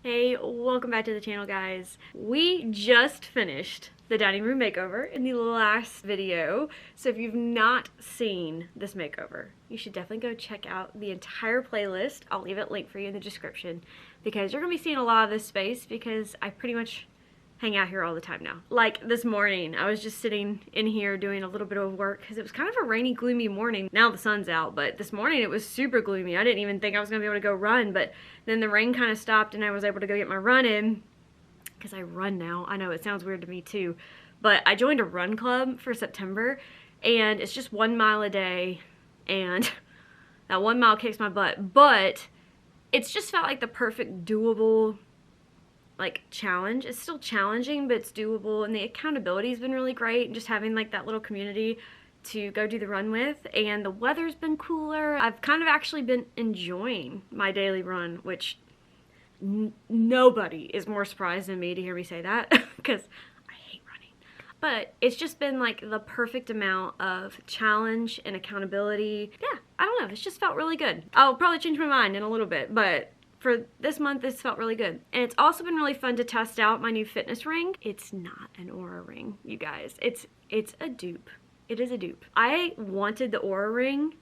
Hey, welcome back to the channel, guys. We just finished the dining room makeover in the last video, so if you've not seen this makeover, you should definitely go check out the entire playlist. I'll leave it linked for you in the description because you're gonna be seeing a lot of this space because I pretty much hang out here all the time now. Like this morning, I was just sitting in here doing a little bit of work because it was kind of a rainy, gloomy morning. Now the sun's out, but this morning it was super gloomy. I didn't even think I was gonna be able to go run, but then the rain kind of stopped and I was able to go get my run in because I run now. I know it sounds weird to me too, but I joined a run club for September and it's just 1 mile a day and that 1 mile kicks my butt, but it's just felt like the perfect doable challenge. It's still challenging, but it's doable, and the accountability has been really great, and just having like that little community to go do the run with, and the weather's been cooler. I've kind of actually been enjoying my daily run, which nobody is more surprised than me to hear me say that because I hate running. But it's just been like the perfect amount of challenge and accountability. Yeah, I don't know, it's just felt really good. I'll probably change my mind in a little bit, but for this month, this felt really good. And it's also been really fun to test out my new fitness ring. It's not an Oura ring, you guys. It's a dupe. It is a dupe. I wanted the Oura ring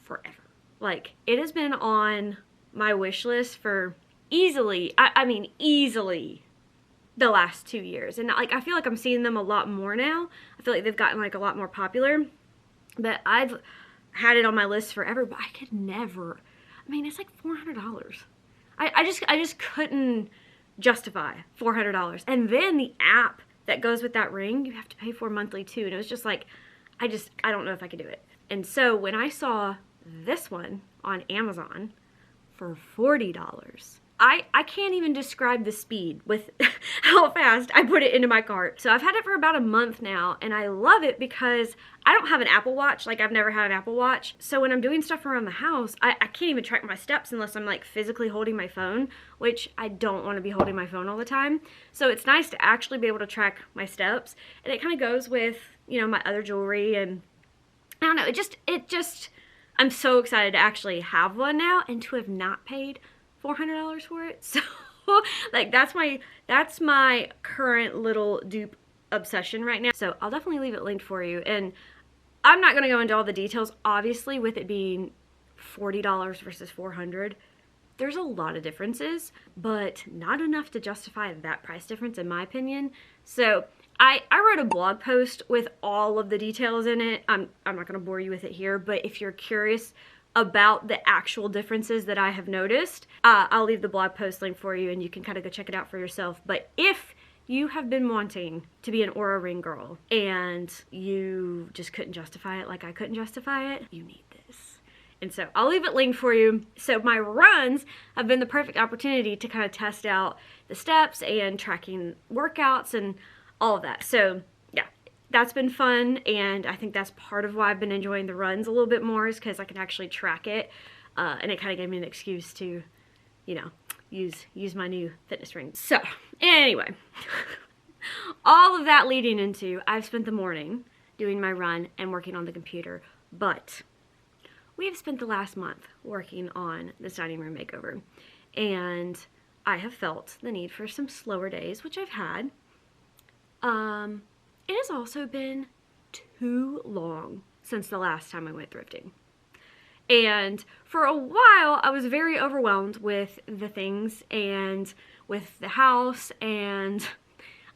forever. Like, it has been on my wish list for easily, I mean easily, the last 2 years. And like, I feel like I'm seeing them a lot more now. I feel like they've gotten like a lot more popular. But I've had it on my list forever, but I could never. I mean, it's like $400. I just couldn't justify $400. And then the app that goes with that ring, you have to pay for monthly too. And it was just like, I don't know if I could do it. And so when I saw this one on Amazon for $40, I can't even describe the speed with how fast I put it into my cart. So I've had it for about a month now, and I love it because I don't have an Apple Watch. Like, I've never had an Apple Watch. So when I'm doing stuff around the house, I can't even track my steps unless I'm like physically holding my phone, which I don't want to be holding my phone all the time. So it's nice to actually be able to track my steps, and it kind of goes with, you know, my other jewelry, and I don't know, it just, I'm so excited to actually have one now and to have not paid $400 for it. So like that's my current little dupe obsession right now. So I'll definitely leave it linked for you, and I'm not gonna go into all the details. Obviously, with it being $40 versus $400, there's a lot of differences, but not enough to justify that price difference in my opinion. So I wrote a blog post with all of the details in it. I'm not gonna bore you with it here, but if you're curious about the actual differences that I have noticed, I'll leave the blog post link for you and you can kind of go check it out for yourself. But if you have been wanting to be an Oura ring girl and you just couldn't justify it like I couldn't justify it, you need this. And so I'll leave it linked for you. So my runs have been the perfect opportunity to kind of test out the steps and tracking workouts and all of that. So yeah, that's been fun, and I think that's part of why I've been enjoying the runs a little bit more, is because I can actually track it, and it kind of gave me an excuse to, you know, use my new fitness ring. So anyway, all of that leading into, I've spent the morning doing my run and working on the computer, but we have spent the last month working on this dining room makeover, and I have felt the need for some slower days, which I've had. It has also been too long since the last time I went thrifting. And for a while, I was very overwhelmed with the things and with the house, and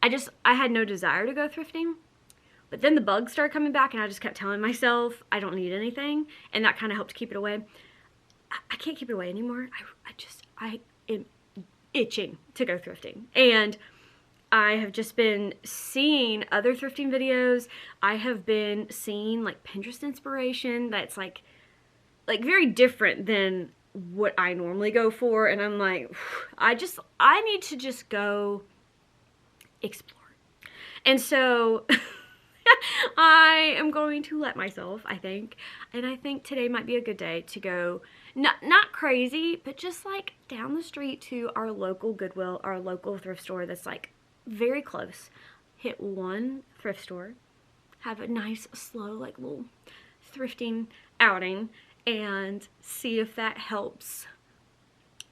I had no desire to go thrifting. But then the bugs started coming back, and I just kept telling myself I don't need anything, and that kind of helped keep it away. I can't keep it away anymore. I am itching to go thrifting. And I have just been seeing other thrifting videos. I have been seeing like Pinterest inspiration that's like very different than what I normally go for, and I'm like, I need to just go explore. And so I am going to let myself, I think, and I think today might be a good day to go, not crazy, but just like down the street to our local Goodwill, our local thrift store that's like very close. Hit one thrift store, have a nice slow like little thrifting outing, and see if that helps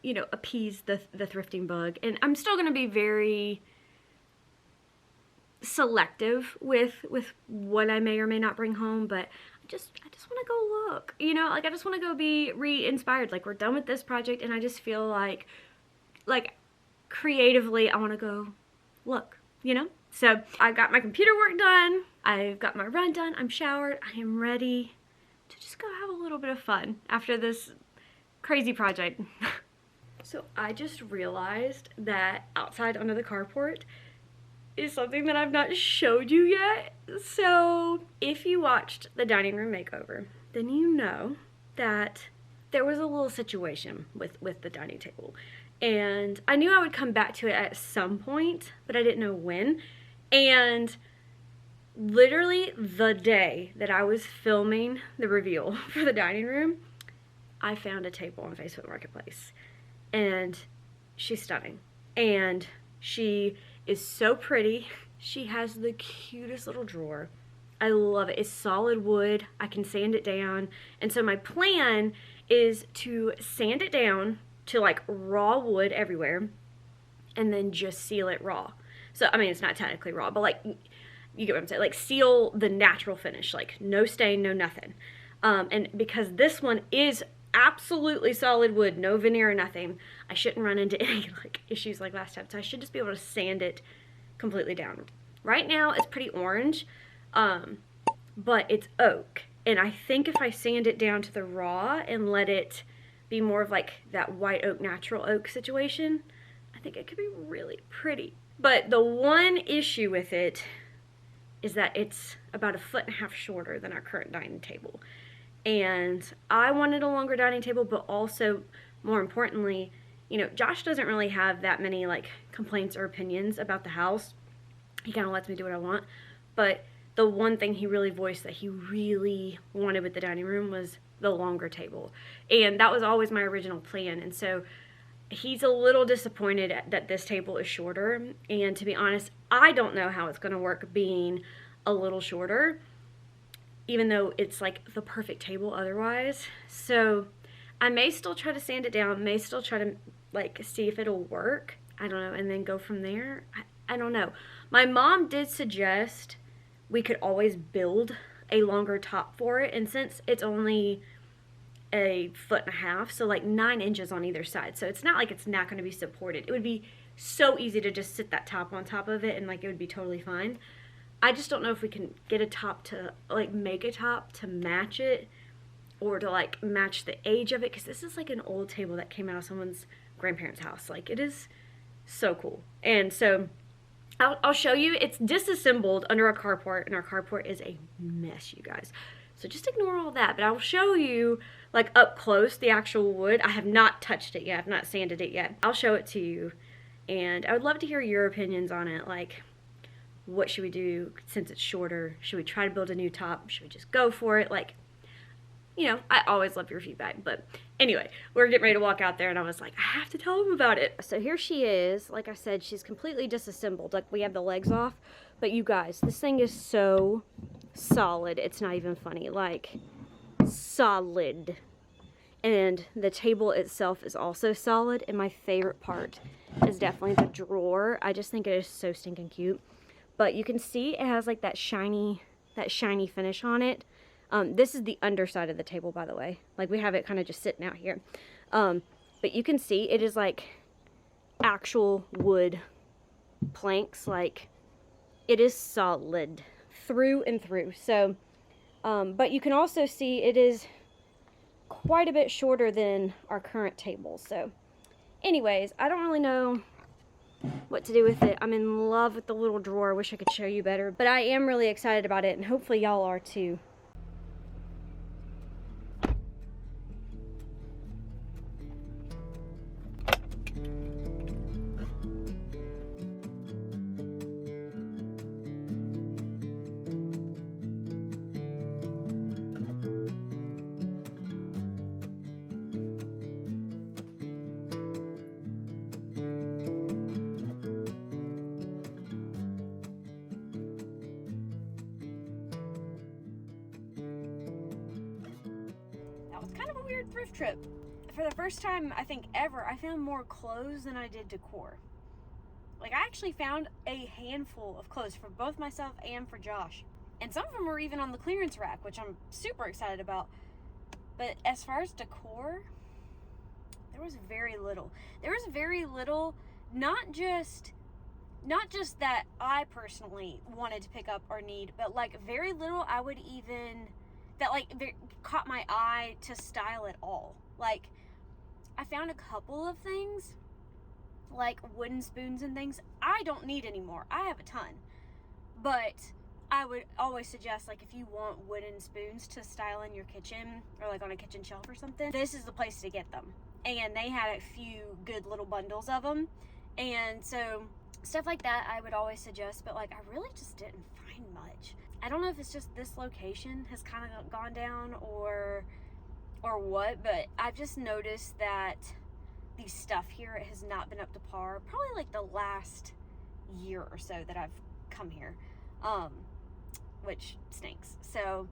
you know, appease the thrifting bug. And I'm still going to be very selective with what I may or may not bring home, but I just want to go look, you know, like I just want to go be re-inspired. Like we're done with this project and I just feel like creatively I want to go look, you know? So I got my computer work done. I've got my run done. I'm showered. I am ready to just go have a little bit of fun after this crazy project. So I just realized that outside under the carport is something that I've not showed you yet. So if you watched the dining room makeover, then you know that there was a little situation with the dining table. And I knew I would come back to it at some point, but I didn't know when. And literally the day that I was filming the reveal for the dining room, I found a table on Facebook Marketplace. And she's stunning. And she is so pretty. She has the cutest little drawer. I love it. It's solid wood. I can sand it down. And so my plan is to sand it down to like raw wood everywhere and then just seal it raw. So, I mean, it's not technically raw, but like, you get what I'm saying? Like seal the natural finish, like no stain, no nothing. And because this one is absolutely solid wood, no veneer or nothing, I shouldn't run into any like issues like last time. So I should just be able to sand it completely down. Right now it's pretty orange, but it's oak. And I think if I sand it down to the raw and let it be more of like that white oak, natural oak situation, I think it could be really pretty. But the one issue with it is that it's about 1.5 feet shorter than our current dining table. And I wanted a longer dining table, but also, more importantly, you know, Josh doesn't really have that many like complaints or opinions about the house. He kind of lets me do what I want. But the one thing he really voiced that he really wanted with the dining room was the longer table. And that was always my original plan. And so he's a little disappointed that this table is shorter. And to be honest, I don't know how it's going to work being a little shorter, even though it's like the perfect table otherwise. So I may still try to sand it down, may still try to like see if it'll work. I don't know, and then go from there. I don't know. My mom did suggest we could always build a longer top for it, and since it's only 1.5 feet, so like 9 inches on either side, so it's not like it's not going to be supported. It would be so easy to just sit that top on top of it and like it would be totally fine. I just don't know if we can get a top to like make a top to match it, or to like match the age of it, because this is like an old table that came out of someone's grandparents' house. Like it is so cool. And so I'll show you. It's disassembled under a carport, and our carport is a mess, you guys. So just ignore all that, but I'll show you like up close the actual wood. I have not touched it yet. I've not sanded it yet. I'll show it to you, and I would love to hear your opinions on it. Like, what should we do since it's shorter? Should we try to build a new top? Should we just go for it? Like, you know, I always love your feedback. But anyway, we're getting ready to walk out there, and I was like, I have to tell them about it. So here she is. Like I said, she's completely disassembled. Like, we have the legs off. But you guys, this thing is so solid. It's not even funny. Like, solid. And the table itself is also solid. And my favorite part is definitely the drawer. I just think it is so stinking cute. But you can see it has like that shiny finish on it. This is the underside of the table, by the way. Like, we have it kind of just sitting out here. But you can see it is like actual wood planks. Like, it is solid through and through. So, but you can also see it is quite a bit shorter than our current table. So, anyways, I don't really know what to do with it. I'm in love with the little drawer. I wish I could show you better, but I am really excited about it, and hopefully y'all are too. Thrift trip for the first time, I think ever, I found more clothes than I did decor. Like, I actually found a handful of clothes for both myself and for Josh. And some of them were even on the clearance rack, which I'm super excited about. But as far as decor, there was very little. There was very little, not just that I personally wanted to pick up or need, but like very little I would even, that like caught my eye to style at all. Like, I found a couple of things, like wooden spoons and things. I don't need anymore. I have a ton. But I would always suggest, like, if you want wooden spoons to style in your kitchen or like on a kitchen shelf or something, this is the place to get them. And they had a few good little bundles of them. And so stuff like that I would always suggest, but like I really just didn't find much. I don't know if it's just this location has kind of gone down or what, but I've just noticed that the stuff here has not been up to par probably like the last year or so that I've come here, which stinks. So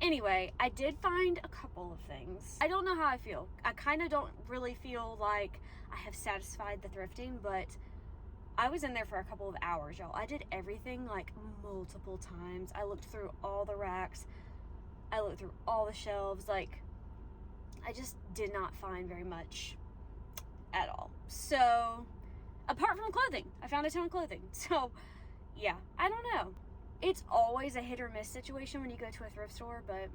anyway, I did find a couple of things. I don't know how I feel. I kind of don't really feel like I have satisfied the thrifting, but I was in there for a couple of hours, y'all. I did everything like multiple times. I looked through all the racks. I looked through all the shelves. Like, I just did not find very much at all. So, apart from clothing, I found a ton of clothing. So, yeah, I don't know. It's always a hit or miss situation when you go to a thrift store, but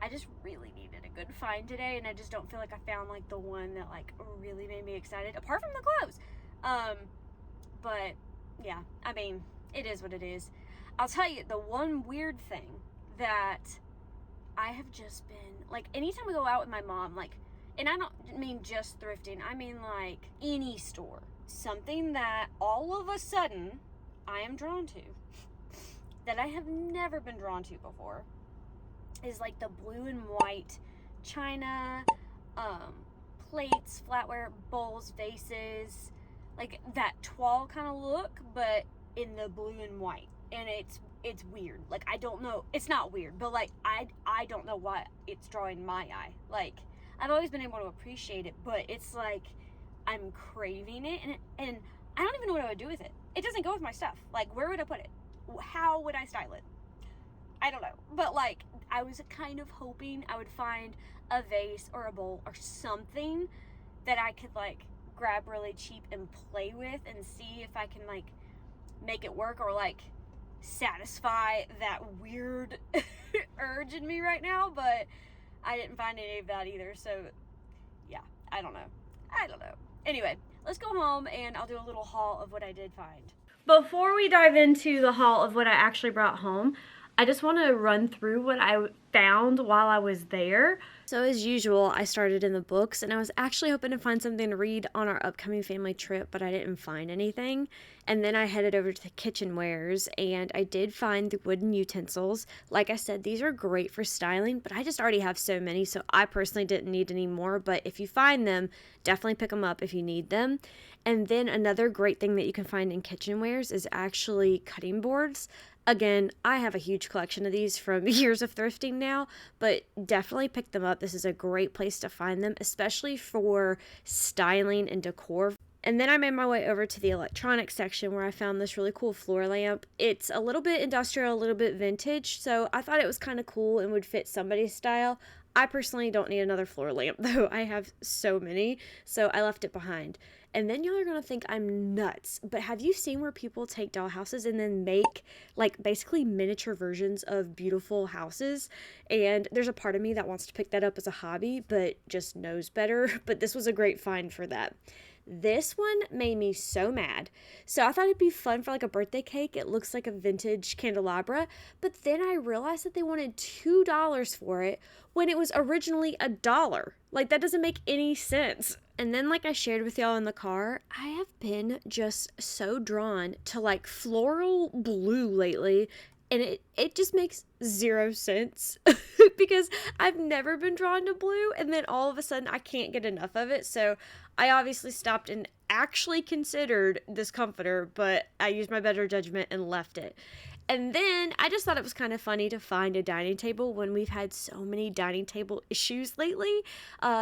I just really needed a good find today, and I just don't feel like I found like the one that like really made me excited, apart from the clothes. But yeah, I mean, it is what it is. I'll tell you, the one weird thing that I have just been, like, anytime we go out with my mom, like, and I don't mean just thrifting, I mean like any store, something that all of a sudden I am drawn to that I have never been drawn to before is like the blue and white china, plates, flatware, bowls, vases, like that toile kind of look, but in the blue and white. And it's weird. Like, I don't know, it's not weird, but like I don't know why it's drawing my eye. Like, I've always been able to appreciate it, but it's like I'm craving it, and I don't even know what I would do with it. It doesn't go with my stuff. Like, where would I put it? How would I style it? I don't know. But like, I was kind of hoping I would find a vase or a bowl or something that I could like grab really cheap and play with and see if I can like make it work or like satisfy that weird urge in me right now. But I didn't find any of that either. So yeah, I don't know. Anyway, let's go home and I'll do a little haul of what I did find. Before we dive into the haul of what I actually brought home, I just want to run through what I found while I was there. So as usual, I started in the books, and I was actually hoping to find something to read on our upcoming family trip, but I didn't find anything. And then I headed over to the kitchenwares, and I did find the wooden utensils. Like I said, these are great for styling, but I just already have so many, so I personally didn't need any more. But if you find them, definitely pick them up if you need them. And then another great thing that you can find in kitchenwares is actually cutting boards. Again, I have a huge collection of these from years of thrifting now, but definitely pick them up. This is a great place to find them, especially for styling and decor. And then I made my way over to the electronics section where I found this really cool floor lamp. It's a little bit industrial, a little bit vintage, so I thought it was kind of cool and would fit somebody's style. I personally don't need another floor lamp, though. I have so many, so I left it behind. And then y'all are going to think I'm nuts, but have you seen where people take dollhouses and then make, like, basically miniature versions of beautiful houses? And there's a part of me that wants to pick that up as a hobby, but just knows better. But this was a great find for that. This one made me so mad. So I thought it'd be fun for like a birthday cake. It looks like a vintage candelabra. But then I realized that they wanted $2 for it when it was originally $1. Like, that doesn't make any sense. And then, like I shared with y'all in the car, I have been just so drawn to like floral blue lately. And it just makes zero sense because I've never been drawn to blue, and then all of a sudden I can't get enough of it. So I obviously stopped and actually considered this comforter, but I used my better judgment and left it. And then I just thought it was kind of funny to find a dining table when we've had so many dining table issues lately.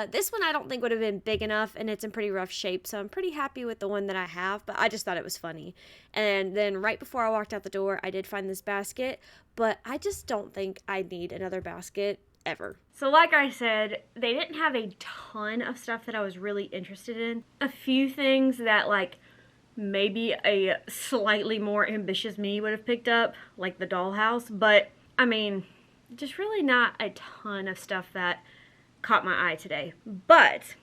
This one I don't think would have been big enough, and it's in pretty rough shape, so I'm pretty happy with the one that I have, but I just thought it was funny. And then right before I walked out the door, I did find this basket, but I just don't think I need another basket ever. So like I said, they didn't have a ton of stuff that I was really interested in. A few things that like maybe a slightly more ambitious me would have picked up, like the dollhouse, but I mean, just really not a ton of stuff that caught my eye today. But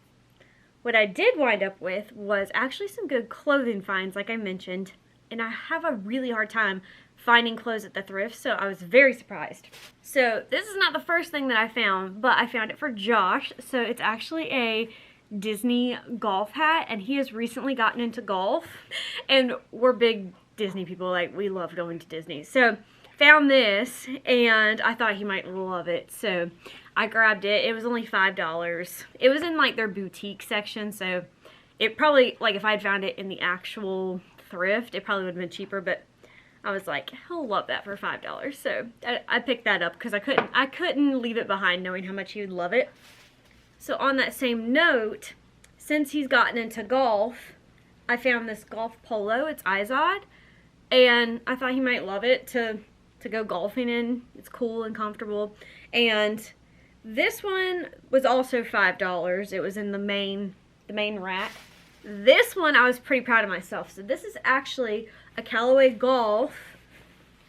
what I did wind up with was actually some good clothing finds, like I mentioned, and I have a really hard time finding clothes at the thrift, so I was very surprised. So this is not the first thing that I found, but I found it for Josh. So it's actually a Disney golf hat, and he has recently gotten into golf, and we're big Disney people, like we love going to Disney. So found this and I thought he might love it, so I grabbed it. It was only $5. It was in like their boutique section, so it probably, like if I'd found it in the actual thrift, it probably would have been cheaper, but I was like, he'll love that for $5. So I picked that up because I couldn't leave it behind knowing how much he would love it. So on that same note, since he's gotten into golf, I found this golf polo. It's Izod, and I thought he might love it to go golfing in. It's cool and comfortable. And this one was also $5. It was in the main rack. This one I was pretty proud of myself. So this is actually a Callaway Golf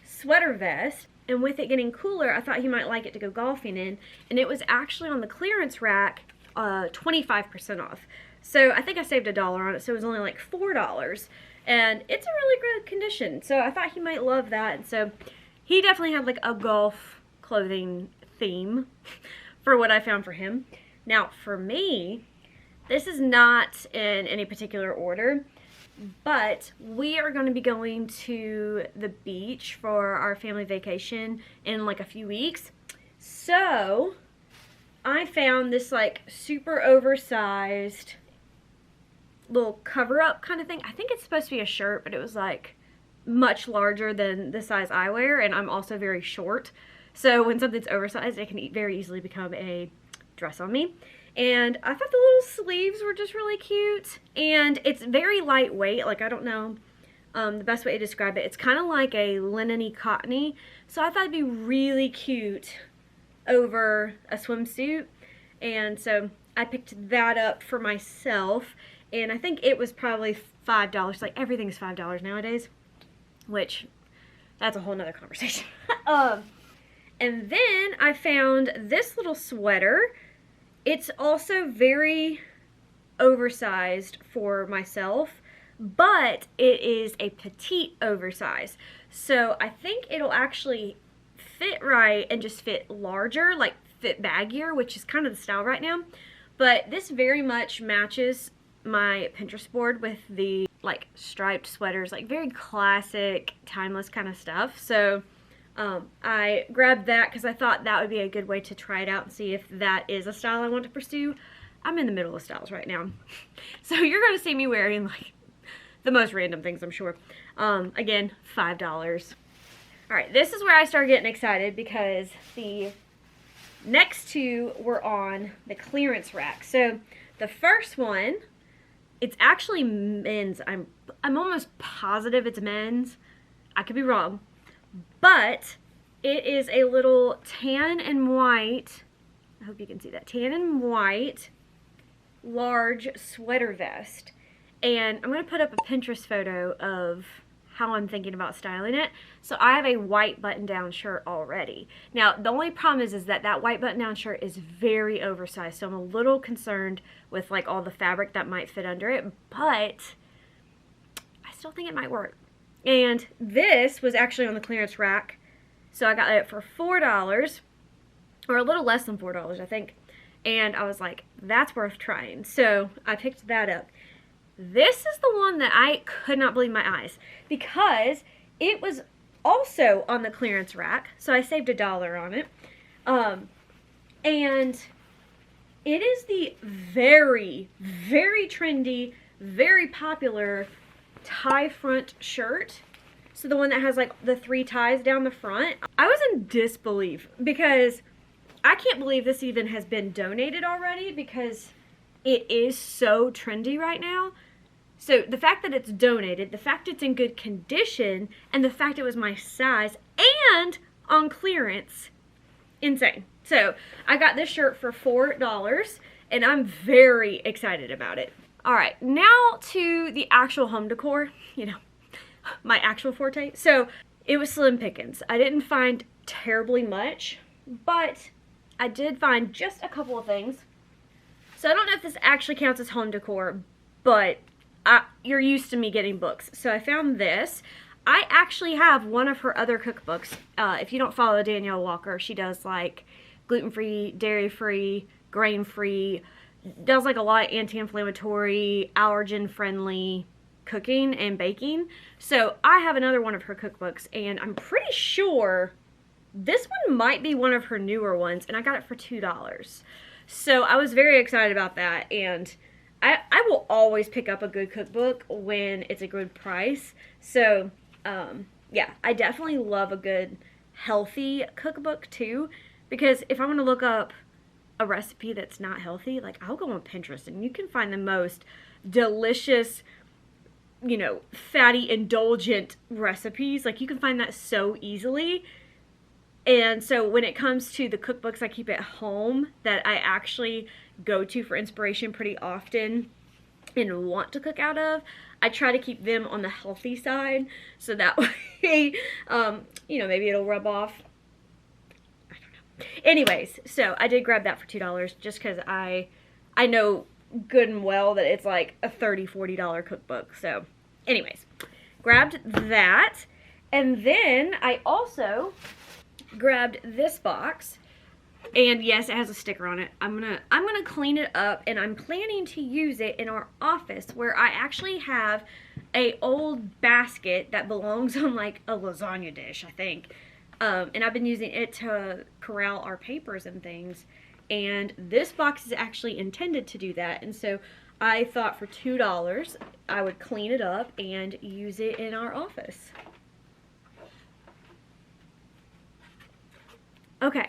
sweater vest. And with it getting cooler, I thought he might like it to go golfing in. And it was actually on the clearance rack, 25% off. So I think I saved $1 on it, so it was only like $4. And it's a really good condition. So I thought he might love that. And so he definitely had like a golf clothing theme for what I found for him. Now for me, this is not in any particular order, but we are going to be going to the beach for our family vacation in like a few weeks. So I found this like super oversized little cover-up kind of thing. I think it's supposed to be a shirt, but it was like much larger than the size I wear, and I'm also very short. So when something's oversized, it can very easily become a dress on me. And I thought the little sleeves were just really cute. And it's very lightweight. Like, I don't know the best way to describe it. It's kind of like a linen-y, cottony. So I thought it'd be really cute over a swimsuit. And so I picked that up for myself. And I think it was probably $5. Like, everything's $5 nowadays. Which, that's a whole nother conversation. And then I found this little sweater. It's also very oversized for myself, but it is a petite oversize. So I think it'll actually fit right and just fit larger, like fit baggier, which is kind of the style right now. But this very much matches my Pinterest board with the like striped sweaters, like very classic, timeless kind of stuff. So I grabbed that because I thought that would be a good way to try it out and see if that is a style I want to pursue. I'm in the middle of styles right now. So you're going to see me wearing like the most random things, I'm sure. Again, $5. Alright, this is where I started getting excited because the next two were on the clearance rack. So the first one, it's actually men's. I'm almost positive it's men's. I could be wrong. But it is a little tan and white, I hope you can see that, tan and white large sweater vest. And I'm going to put up a Pinterest photo of how I'm thinking about styling it. So I have a white button-down shirt already. Now, the only problem is that that white button-down shirt is very oversized. So I'm a little concerned with like all the fabric that might fit under it. But I still think it might work. And this was actually on the clearance rack. So I got it for $4, or a little less than $4, I think. And I was like, that's worth trying. So I picked that up. This is the one that I could not believe my eyes, because it was also on the clearance rack. So I saved $1 on it. And it is the very, very trendy, very popular tie front shirt. So the one that has like the 3 ties down the front. I was in disbelief because I can't believe this even has been donated already because it is so trendy right now. So the fact that it's donated, the fact it's in good condition, and the fact it was my size and on clearance, insane. So I got this shirt for $4 and I'm very excited about it. All right, now to the actual home decor, you know, my actual forte. So it was slim pickings. I didn't find terribly much, but I did find just a couple of things. So I don't know if this actually counts as home decor, but you're used to me getting books. So I found this. I actually have one of her other cookbooks. If you don't follow Danielle Walker, she does like gluten-free, dairy-free, grain-free, does like a lot of anti-inflammatory, allergen-friendly cooking and baking. So I have another one of her cookbooks, and I'm pretty sure this one might be one of her newer ones, and I got it for $2. So I was very excited about that, and I will always pick up a good cookbook when it's a good price. So yeah, I definitely love a good healthy cookbook too, because if I want to look up a recipe that's not healthy, like I'll go on Pinterest and you can find the most delicious, you know, fatty, indulgent recipes. Like you can find that so easily. And so when it comes to the cookbooks I keep at home that I actually go to for inspiration pretty often and want to cook out of, I try to keep them on the healthy side so that way, you know, maybe it'll rub off. I don't know. Anyways, so I did grab that for $2 just because I know good and well that it's like a $30, $40 cookbook. So anyways, grabbed that. And then I also grabbed this box, and yes, it has a sticker on it. I'm gonna clean it up, and I'm planning to use it in our office where I actually have a old basket that belongs on like a lasagna dish, I think. And I've been using it to corral our papers and things, and this box is actually intended to do that. And so I thought for $2 I would clean it up and use it in our office. Okay,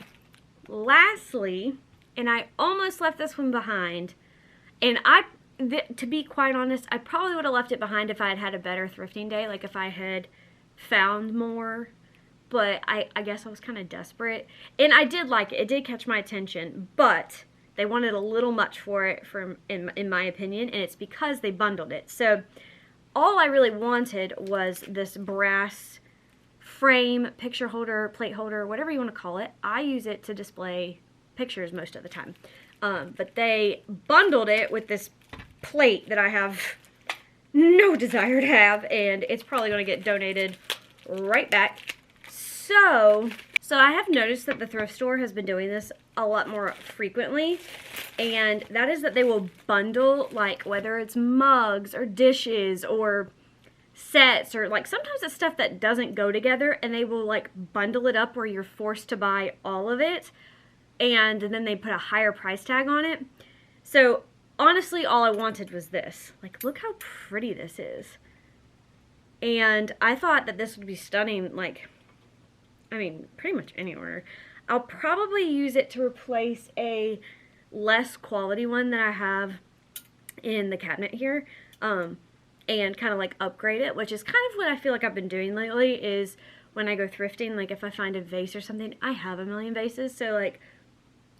lastly, and I almost left this one behind, and to be quite honest, I probably would have left it behind if I had had a better thrifting day, like if I had found more, but I guess I was kind of desperate, and I did like it. It did catch my attention, but they wanted a little much for it, in my opinion, and it's because they bundled it. So all I really wanted was this brass frame, picture holder, plate holder, whatever you want to call it. I use it to display pictures most of the time. But they bundled it with this plate that I have no desire to have, and it's probably going to get donated right back. So I have noticed that the thrift store has been doing this a lot more frequently, and that is that they will bundle, like, whether it's mugs or dishes or sets, or like sometimes it's stuff that doesn't go together, and they will like bundle it up where you're forced to buy all of it, and then they put a higher price tag on it. So honestly, all I wanted was this. Like, look how pretty this is. And I thought that this would be stunning, like, I mean, pretty much anywhere. I'll probably use it to replace a less quality one that I have in the cabinet here. And kind of like upgrade it, which is kind of what I feel like I've been doing lately, is when I go thrifting, like if I find a vase or something, I have a million vases, so like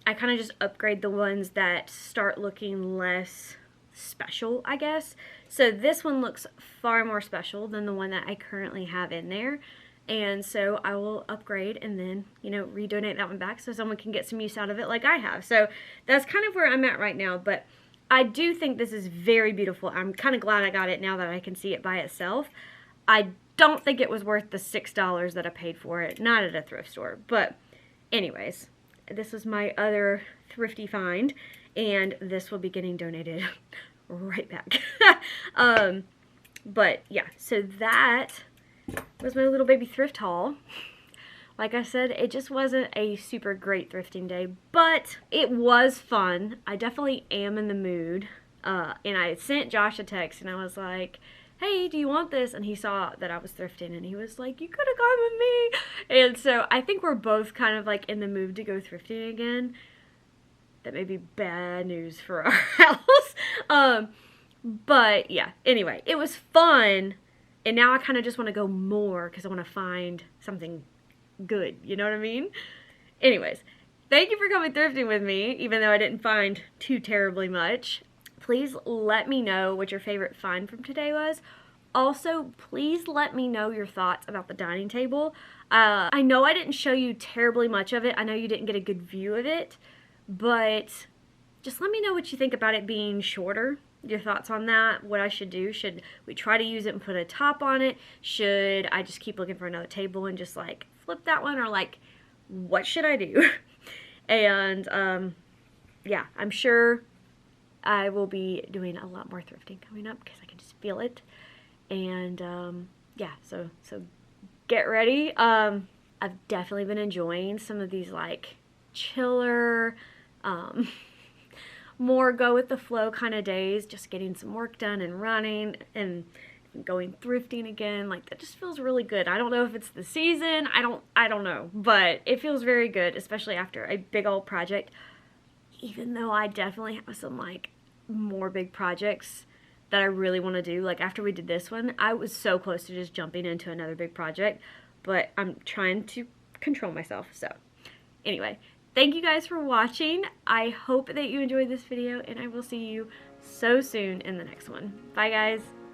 I kind of just upgrade the ones that start looking less special, I guess. So this one looks far more special than the one that I currently have in there, and so I will upgrade and then, you know, redonate that one back so someone can get some use out of it like I have. So that's kind of where I'm at right now, but I do think this is very beautiful. I'm kind of glad I got it now that I can see it by itself. I don't think it was worth the $6 that I paid for it, not at a thrift store. But anyways, this was my other thrifty find, and this will be getting donated right back. But yeah, so that was my little baby thrift haul. Like I said, it just wasn't a super great thrifting day, but it was fun. I definitely am in the mood. And I sent Josh a text, and I was like, hey, do you want this? And he saw that I was thrifting and he was like, you could have gone with me. And so I think we're both kind of like in the mood to go thrifting again. That may be bad news for our house. But yeah, anyway, it was fun. And now I kind of just want to go more because I want to find something good. You know what I mean? Anyways, thank you for coming thrifting with me, even though I didn't find too terribly much. Please let me know what your favorite find from today was. Also, please let me know your thoughts about the dining table. I know I didn't show you terribly much of it. I know you didn't get a good view of it, but just let me know what you think about it being shorter. Your thoughts on that, what I should do. Should we try to use it and put a top on it? Should I just keep looking for another table and just like flip that one? Or like, what should I do? And yeah, I'm sure I will be doing a lot more thrifting coming up because I can just feel it. And yeah, so get ready. I've definitely been enjoying some of these like chiller, more go with the flow kind of days, just getting some work done and running and going thrifting again. Like, that just feels really good. I don't know if it's the season, I don't know, but it feels very good, especially after a big old project. Even though I definitely have some like more big projects that I really want to do. Like after we did this one, I was so close to just jumping into another big project, but I'm trying to control myself. So anyway, thank you guys for watching. I hope that you enjoyed this video, and I will see you so soon in the next one. Bye guys.